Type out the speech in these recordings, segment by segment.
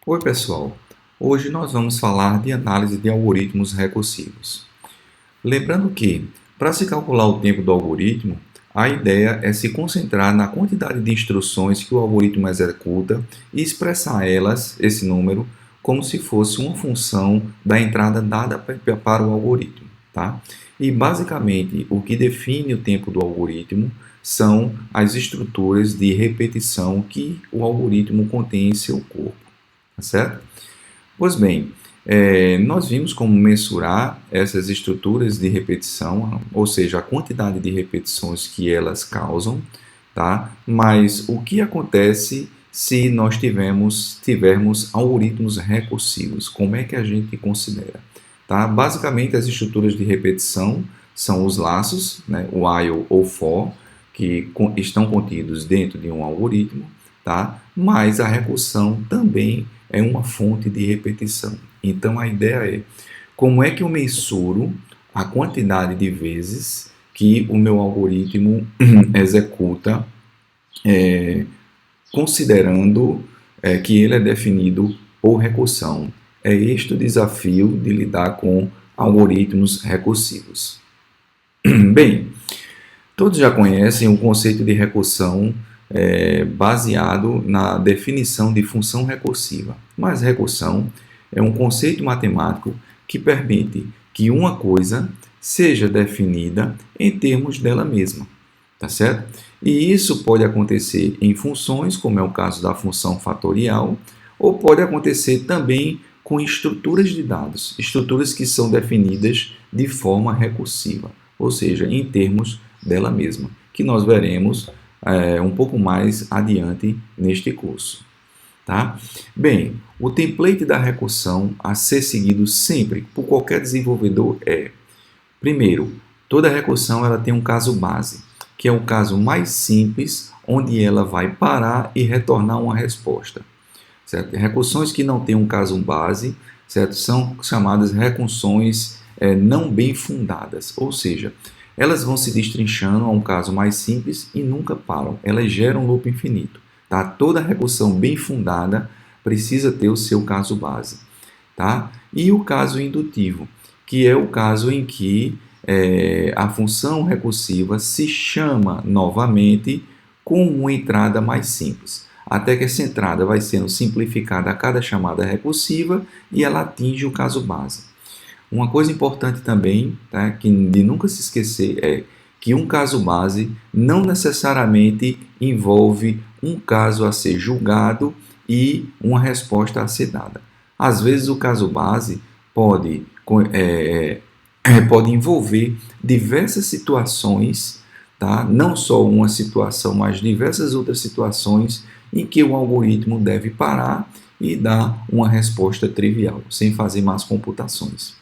Oi, pessoal. Hoje nós vamos falar de análise de algoritmos recursivos. Lembrando que, para se calcular o tempo do algoritmo, a ideia é se concentrar na quantidade de instruções que o algoritmo executa e expressar elas, esse número, como se fosse uma função da entrada dada para o algoritmo, tá? E basicamente o que define o tempo do algoritmo são as estruturas de repetição que o algoritmo contém em seu corpo, tá certo? Pois bem, nós vimos como mensurar essas estruturas de repetição, ou seja, a quantidade de repetições que elas causam, tá? Mas o que acontece se nós tivermos algoritmos recursivos? Como é que a gente considera? Tá? Basicamente, as estruturas de repetição são os laços, né, o while ou for, que estão contidos dentro de um algoritmo, tá? Mas a recursão também é uma fonte de repetição. Então a ideia é como é que eu mensuro a quantidade de vezes que o meu algoritmo executa, considerando que ele é definido por recursão. É este o desafio de lidar com algoritmos recursivos. Bem, todos já conhecem o conceito de recursão baseado na definição de função recursiva. Mas recursão é um conceito matemático que permite que uma coisa seja definida em termos dela mesma, tá certo? E isso pode acontecer em funções, como é o caso da função fatorial, ou pode acontecer também com estruturas de dados, estruturas que são definidas de forma recursiva, ou seja, em termos dela mesma, que nós veremos um pouco mais adiante neste curso. Tá? Bem, o template da recursão a ser seguido sempre por qualquer desenvolvedor é, primeiro, toda recursão ela tem um caso base, que é o caso mais simples, onde ela vai parar e retornar uma resposta. Certo? Recursões que não têm um caso base, certo? São chamadas recursões não bem fundadas, ou seja, elas vão se destrinchando a um caso mais simples e nunca param. Elas geram um loop infinito. Tá? Toda recursão bem fundada precisa ter o seu caso base. Tá? E o caso indutivo, que é o caso em que a função recursiva se chama novamente com uma entrada mais simples, até que essa entrada vai sendo simplificada a cada chamada recursiva e ela atinge o caso base. Uma coisa importante também, tá, que de nunca se esquecer, é que um caso base não necessariamente envolve um caso a ser julgado e uma resposta a ser dada. Às vezes o caso base pode envolver diversas situações, tá? Não só uma situação, mas diversas outras situações em que o algoritmo deve parar e dar uma resposta trivial, sem fazer mais computações.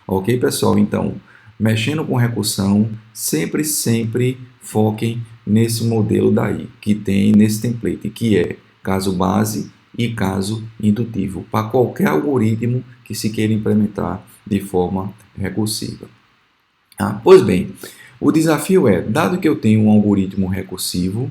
Ok, pessoal? Então, mexendo com recursão, sempre foquem nesse modelo daí, que tem nesse template, que é caso base e caso indutivo, para qualquer algoritmo que se queira implementar de forma recursiva. Pois bem, o desafio é, dado que eu tenho um algoritmo recursivo,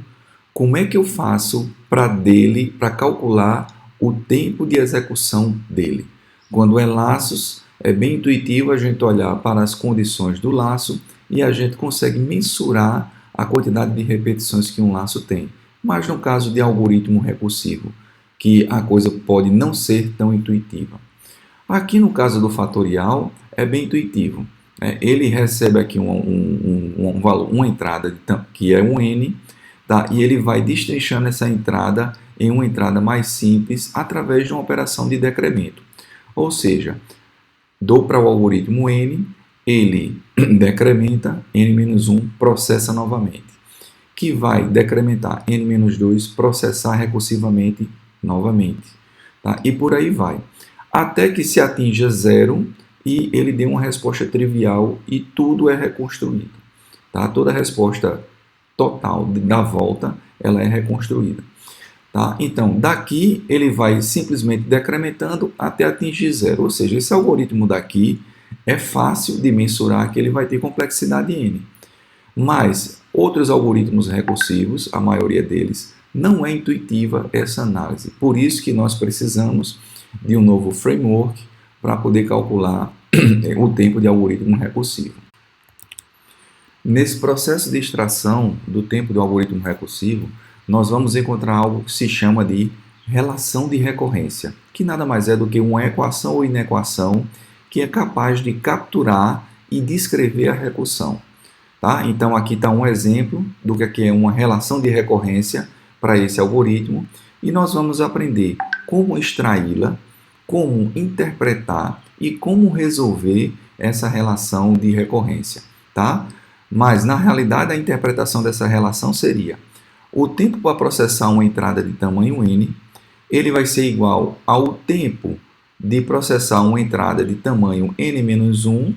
como é que eu faço para calcular o tempo de execução dele? Quando é laços, é bem intuitivo a gente olhar para as condições do laço e a gente consegue mensurar a quantidade de repetições que um laço tem. Mas no caso de algoritmo recursivo, que a coisa pode não ser tão intuitiva. Aqui no caso do fatorial, é bem intuitivo. Ele recebe aqui um valor, uma entrada que é um n, tá? E ele vai destrinchando essa entrada em uma entrada mais simples através de uma operação de decremento. Ou seja, dou para o algoritmo n, ele decrementa, n-1 processa novamente, que vai decrementar n-2, processar recursivamente novamente, tá? E por aí vai, até que se atinja zero e ele dê uma resposta trivial e tudo é reconstruído. Tá? Toda a resposta total da volta ela é reconstruída. Tá? Então, daqui ele vai simplesmente decrementando até atingir zero. Ou seja, esse algoritmo daqui é fácil de mensurar que ele vai ter complexidade n. Mas outros algoritmos recursivos, a maioria deles, não é intuitiva essa análise. Por isso que nós precisamos de um novo framework para poder calcular o tempo de algoritmo recursivo. Nesse processo de extração do tempo do algoritmo recursivo, nós vamos encontrar algo que se chama de relação de recorrência, que nada mais é do que uma equação ou inequação que é capaz de capturar e descrever a recursão. Tá? Então, aqui está um exemplo do que é uma relação de recorrência para esse algoritmo, e nós vamos aprender como extraí-la, como interpretar e como resolver essa relação de recorrência. Tá? Mas, na realidade, a interpretação dessa relação seria o tempo para processar uma entrada de tamanho n, ele vai ser igual ao tempo de processar uma entrada de tamanho n-1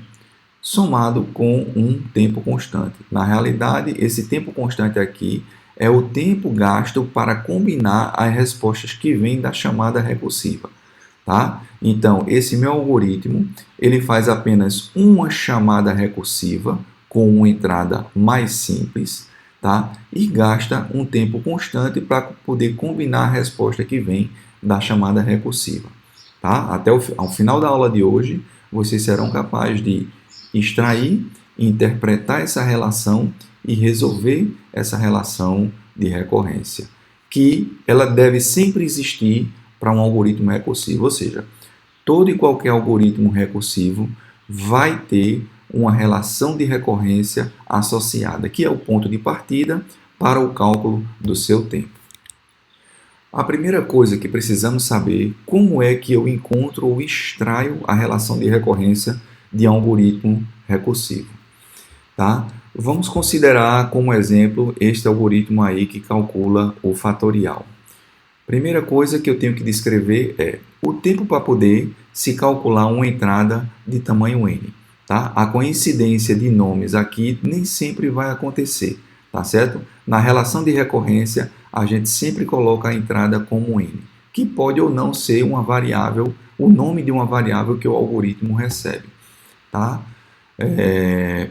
somado com um tempo constante. Na realidade, esse tempo constante aqui é o tempo gasto para combinar as respostas que vêm da chamada recursiva. Tá? Então, esse meu algoritmo ele faz apenas uma chamada recursiva com uma entrada mais simples, tá? E gasta um tempo constante para poder combinar a resposta que vem da chamada recursiva. Tá? Até ao final da aula de hoje, vocês serão capazes de extrair, interpretar essa relação e resolver essa relação de recorrência, que ela deve sempre existir para um algoritmo recursivo, ou seja, todo e qualquer algoritmo recursivo vai ter uma relação de recorrência associada, que é o ponto de partida para o cálculo do seu tempo. A primeira coisa que precisamos saber como é que eu encontro ou extraio a relação de recorrência de um algoritmo recursivo. Tá? Vamos considerar como exemplo este algoritmo aí que calcula o fatorial. Primeira coisa que eu tenho que descrever é o tempo para poder se calcular uma entrada de tamanho n. Tá? A coincidência de nomes aqui nem sempre vai acontecer, tá certo? Na relação de recorrência, a gente sempre coloca a entrada como n, que pode ou não ser uma variável, o nome de uma variável que o algoritmo recebe. Tá?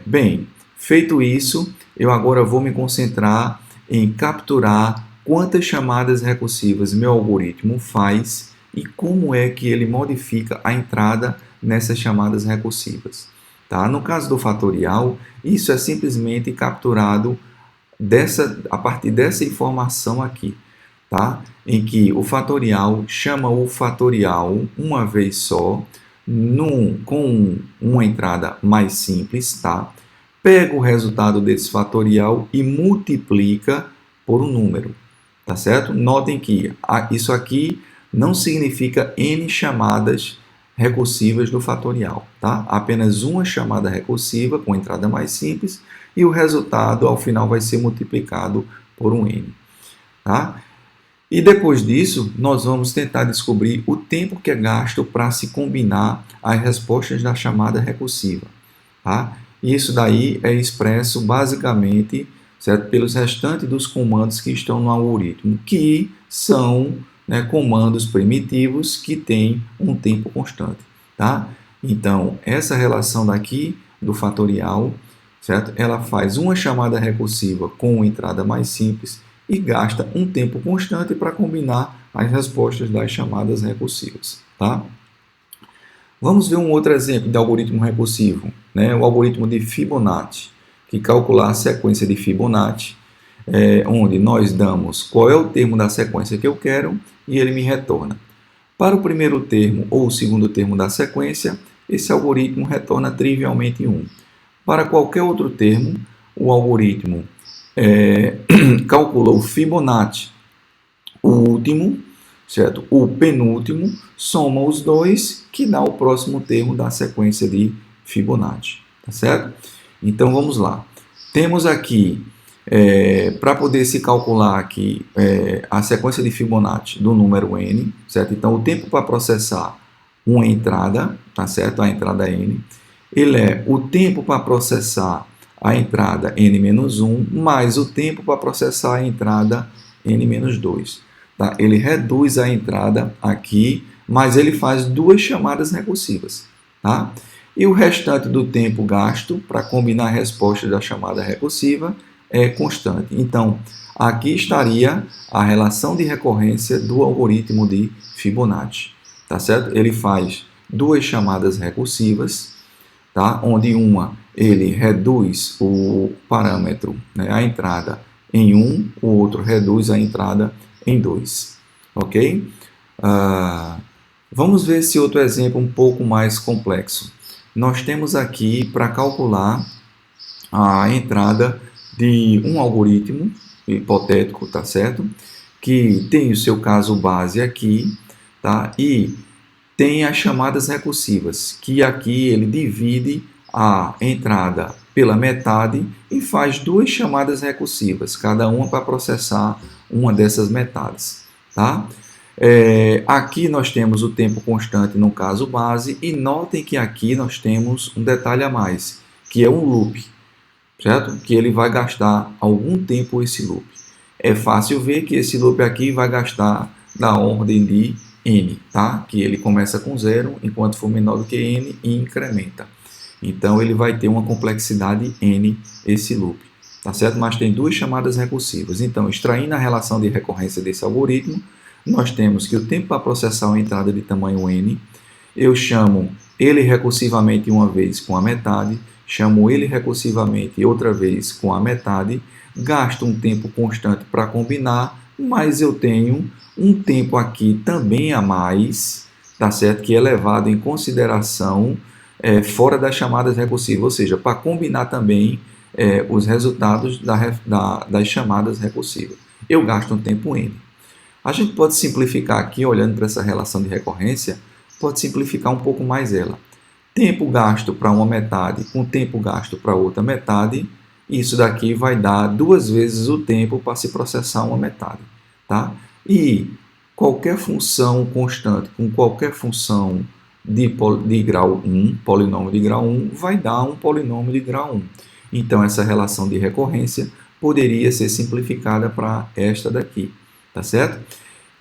Bem, feito isso, eu agora vou me concentrar em capturar quantas chamadas recursivas meu algoritmo faz e como é que ele modifica a entrada nessas chamadas recursivas. Tá? No caso do fatorial, isso é simplesmente capturado a partir dessa informação aqui, tá? Em que o fatorial chama o fatorial uma vez só, com uma entrada mais simples, tá? Pega o resultado desse fatorial e multiplica por um número, tá certo? Notem que isso aqui não significa n chamadas recursivas do fatorial, tá? Apenas uma chamada recursiva com entrada mais simples e o resultado ao final vai ser multiplicado por um n, tá? E depois disso, nós vamos tentar descobrir o tempo que é gasto para se combinar as respostas da chamada recursiva, tá? E isso daí é expresso basicamente, certo, pelos restantes dos comandos que estão no algoritmo, que são comandos primitivos que têm um tempo constante. Tá? Então, essa relação daqui do fatorial, certo? Ela faz uma chamada recursiva com uma entrada mais simples e gasta um tempo constante para combinar as respostas das chamadas recursivas. Tá? Vamos ver um outro exemplo de algoritmo recursivo, o algoritmo de Fibonacci, que calcula a sequência de Fibonacci, onde nós damos qual é o termo da sequência que eu quero e ele me retorna. Para o primeiro termo ou o segundo termo da sequência, esse algoritmo retorna trivialmente 1. Para qualquer outro termo, o algoritmo calcula o Fibonacci, o último, certo? O penúltimo, soma os dois, que dá o próximo termo da sequência de Fibonacci. Tá certo? Então, vamos lá. Temos aqui, para poder se calcular aqui a sequência de Fibonacci do número n, certo? Então, o tempo para processar uma entrada, tá certo? A entrada n, ele é o tempo para processar a entrada n-1 mais o tempo para processar a entrada n-2. Tá? Ele reduz a entrada aqui, mas ele faz duas chamadas recursivas. Tá? E o restante do tempo gasto para combinar a resposta da chamada recursiva é constante. Então, aqui estaria a relação de recorrência do algoritmo de Fibonacci. tá certo? Ele faz duas chamadas recursivas, tá? Onde uma ele reduz o parâmetro, né, a entrada em 1, o outro reduz a entrada em 2, ok? Vamos ver esse outro exemplo um pouco mais complexo. Nós temos aqui para calcular a entrada de um algoritmo hipotético, tá certo? Que tem o seu caso base aqui, tá? E tem as chamadas recursivas, que aqui ele divide a entrada pela metade e faz duas chamadas recursivas, cada uma para processar uma dessas metades, tá? Aqui nós temos o tempo constante no caso base e notem que aqui nós temos um detalhe a mais, que é um loop, certo? Que ele vai gastar algum tempo esse loop. É fácil ver que esse loop aqui vai gastar da ordem de n, tá? Que ele começa com 0, enquanto for menor do que n, e incrementa. Então, ele vai ter uma complexidade n, esse loop, tá certo? Mas tem duas chamadas recursivas. Então, extraindo a relação de recorrência desse algoritmo, nós temos que o tempo para processar uma entrada de tamanho n, eu chamo ele recursivamente uma vez com a metade, chamo ele recursivamente outra vez com a metade, gasto um tempo constante para combinar, mas eu tenho um tempo aqui também a mais, tá certo? Que é levado em consideração fora das chamadas recursivas, ou seja, para combinar também os resultados das chamadas recursivas. Eu gasto um tempo n. A gente pode simplificar aqui, olhando para essa relação de recorrência, pode simplificar um pouco mais ela. Tempo gasto para uma metade com tempo gasto para outra metade, isso daqui vai dar duas vezes o tempo para se processar uma metade, tá? E qualquer função constante com qualquer função de grau 1, polinômio de grau 1, vai dar um polinômio de grau 1. Então, essa relação de recorrência poderia ser simplificada para esta daqui, tá certo?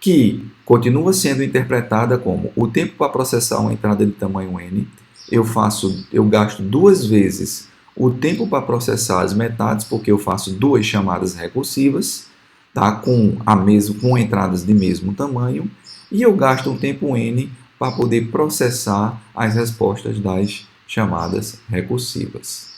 Que continua sendo interpretada como o tempo para processar uma entrada de tamanho n, eu gasto duas vezes o tempo para processar as metades, porque eu faço duas chamadas recursivas, tá? com entradas de mesmo tamanho, e eu gasto um tempo n para poder processar as respostas das chamadas recursivas.